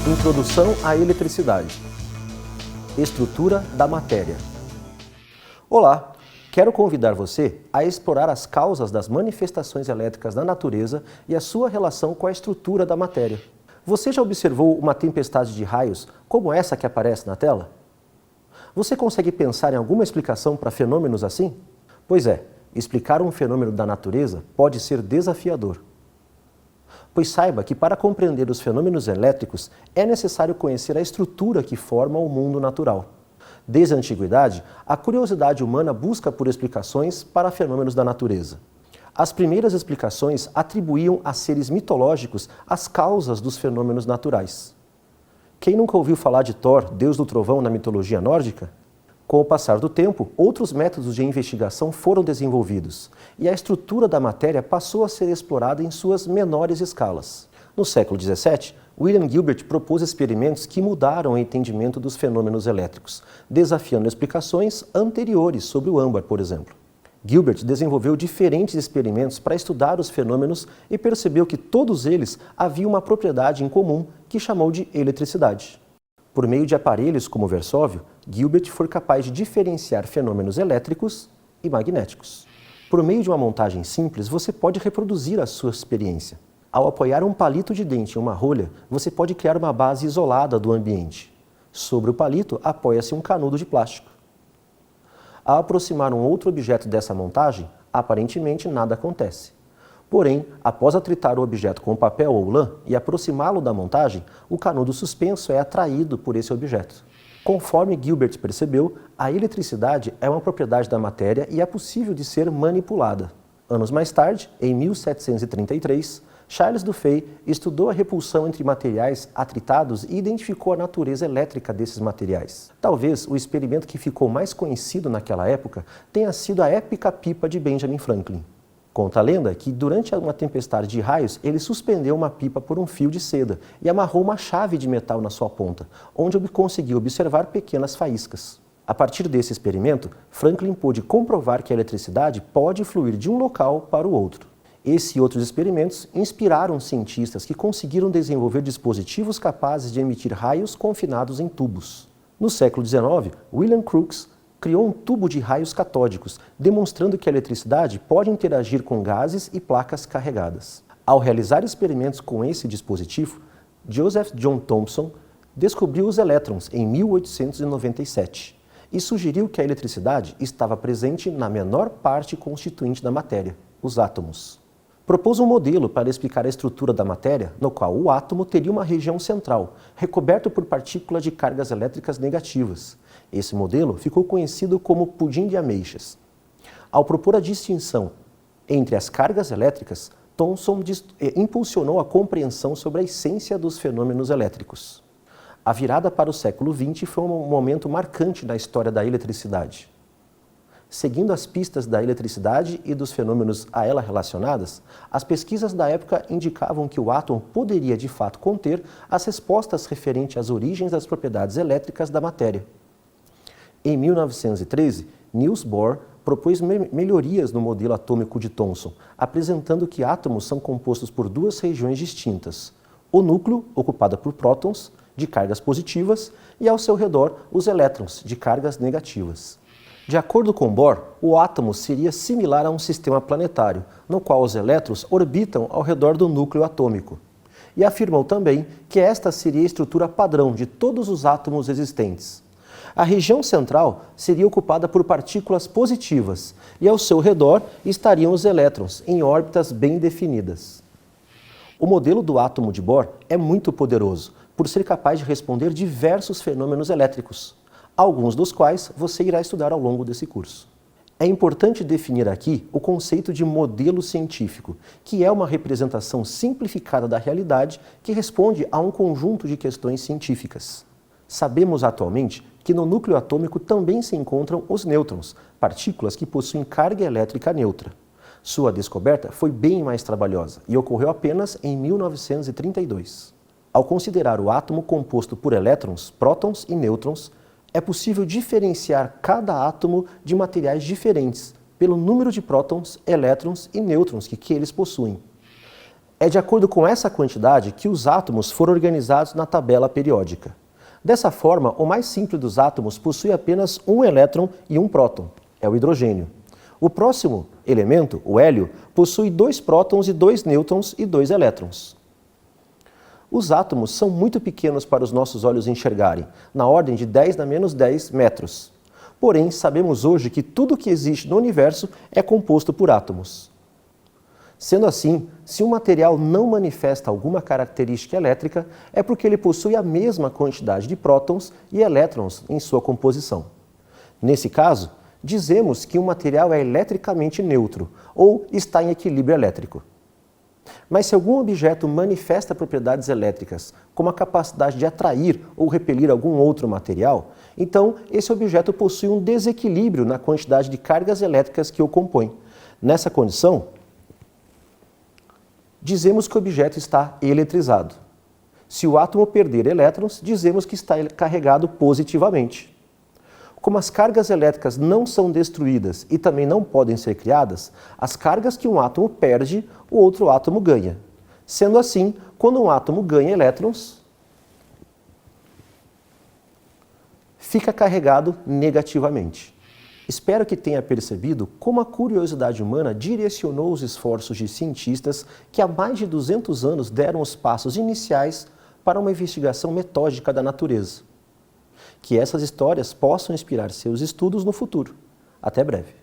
Introdução à eletricidade. Estrutura da matéria. Olá! Quero convidar você a explorar as causas das manifestações elétricas na natureza e a sua relação com a estrutura da matéria. Você já observou uma tempestade de raios como essa que aparece na tela? Você consegue pensar em alguma explicação para fenômenos assim? Pois é, explicar um fenômeno da natureza pode ser desafiador. Pois saiba que para compreender os fenômenos elétricos é necessário conhecer a estrutura que forma o mundo natural. Desde a antiguidade, a curiosidade humana busca por explicações para fenômenos da natureza. As primeiras explicações atribuíam a seres mitológicos as causas dos fenômenos naturais. Quem nunca ouviu falar de Thor, deus do trovão, na mitologia nórdica? Com o passar do tempo, outros métodos de investigação foram desenvolvidos e a estrutura da matéria passou a ser explorada em suas menores escalas. No século XVII, William Gilbert propôs experimentos que mudaram o entendimento dos fenômenos elétricos, desafiando explicações anteriores sobre o âmbar, por exemplo. Gilbert desenvolveu diferentes experimentos para estudar os fenômenos e percebeu que todos eles haviam uma propriedade em comum que chamou de eletricidade. Por meio de aparelhos como o versóvio, Gilbert foi capaz de diferenciar fenômenos elétricos e magnéticos. Por meio de uma montagem simples, você pode reproduzir a sua experiência. Ao apoiar um palito de dente em uma rolha, você pode criar uma base isolada do ambiente. Sobre o palito, apoia-se um canudo de plástico. Ao aproximar um outro objeto dessa montagem, aparentemente nada acontece. Porém, após atritar o objeto com papel ou lã e aproximá-lo da montagem, o canudo suspenso é atraído por esse objeto. Conforme Gilbert percebeu, a eletricidade é uma propriedade da matéria e é possível de ser manipulada. Anos mais tarde, em 1733, Charles Dufay estudou a repulsão entre materiais atritados e identificou a natureza elétrica desses materiais. Talvez o experimento que ficou mais conhecido naquela época tenha sido a épica pipa de Benjamin Franklin. Conta a lenda que, durante uma tempestade de raios, ele suspendeu uma pipa por um fio de seda e amarrou uma chave de metal na sua ponta, onde conseguiu observar pequenas faíscas. A partir desse experimento, Franklin pôde comprovar que a eletricidade pode fluir de um local para o outro. Esse e outros experimentos inspiraram cientistas que conseguiram desenvolver dispositivos capazes de emitir raios confinados em tubos. No século XIX, William Crookes criou um tubo de raios catódicos, demonstrando que a eletricidade pode interagir com gases e placas carregadas. Ao realizar experimentos com esse dispositivo, Joseph John Thomson descobriu os elétrons em 1897 e sugeriu que a eletricidade estava presente na menor parte constituinte da matéria, os átomos. Propôs um modelo para explicar a estrutura da matéria, no qual o átomo teria uma região central, recoberto por partículas de cargas elétricas negativas. Esse modelo ficou conhecido como pudim de ameixas. Ao propor a distinção entre as cargas elétricas, Thomson impulsionou a compreensão sobre a essência dos fenômenos elétricos. A virada para o século XX foi um momento marcante na história da eletricidade. Seguindo as pistas da eletricidade e dos fenômenos a ela relacionadas, as pesquisas da época indicavam que o átomo poderia de fato conter as respostas referentes às origens das propriedades elétricas da matéria. Em 1913, Niels Bohr propôs melhorias no modelo atômico de Thomson, apresentando que átomos são compostos por duas regiões distintas: o núcleo, ocupado por prótons, de cargas positivas, e ao seu redor, os elétrons, de cargas negativas. De acordo com Bohr, o átomo seria similar a um sistema planetário, no qual os elétrons orbitam ao redor do núcleo atômico. E afirmou também que esta seria a estrutura padrão de todos os átomos existentes. A região central seria ocupada por partículas positivas e ao seu redor estariam os elétrons em órbitas bem definidas. O modelo do átomo de Bohr é muito poderoso, por ser capaz de responder diversos fenômenos elétricos, alguns dos quais você irá estudar ao longo desse curso. É importante definir aqui o conceito de modelo científico, que é uma representação simplificada da realidade que responde a um conjunto de questões científicas. Sabemos atualmente que no núcleo atômico também se encontram os nêutrons, partículas que possuem carga elétrica neutra. Sua descoberta foi bem mais trabalhosa e ocorreu apenas em 1932. Ao considerar o átomo composto por elétrons, prótons e nêutrons, é possível diferenciar cada átomo de materiais diferentes pelo número de prótons, elétrons e nêutrons que eles possuem. É de acordo com essa quantidade que os átomos foram organizados na tabela periódica. Dessa forma, o mais simples dos átomos possui apenas um elétron e um próton, é o hidrogênio. O próximo elemento, o hélio, possui 2 prótons e 2 nêutrons e 2 elétrons. Os átomos são muito pequenos para os nossos olhos enxergarem, na ordem de 10⁻⁻10 metros. Porém, sabemos hoje que tudo que existe no universo é composto por átomos. Sendo assim, se um material não manifesta alguma característica elétrica, é porque ele possui a mesma quantidade de prótons e elétrons em sua composição. Nesse caso, dizemos que um material é eletricamente neutro ou está em equilíbrio elétrico. Mas se algum objeto manifesta propriedades elétricas, como a capacidade de atrair ou repelir algum outro material, então esse objeto possui um desequilíbrio na quantidade de cargas elétricas que o compõem. Nessa condição, dizemos que o objeto está eletrizado. Se o átomo perder elétrons, dizemos que está carregado positivamente. Como as cargas elétricas não são destruídas e também não podem ser criadas, as cargas que um átomo perde, o outro átomo ganha. Sendo assim, quando um átomo ganha elétrons, fica carregado negativamente. Espero que tenha percebido como a curiosidade humana direcionou os esforços de cientistas que há mais de 200 anos deram os passos iniciais para uma investigação metódica da natureza. Que essas histórias possam inspirar seus estudos no futuro. Até breve.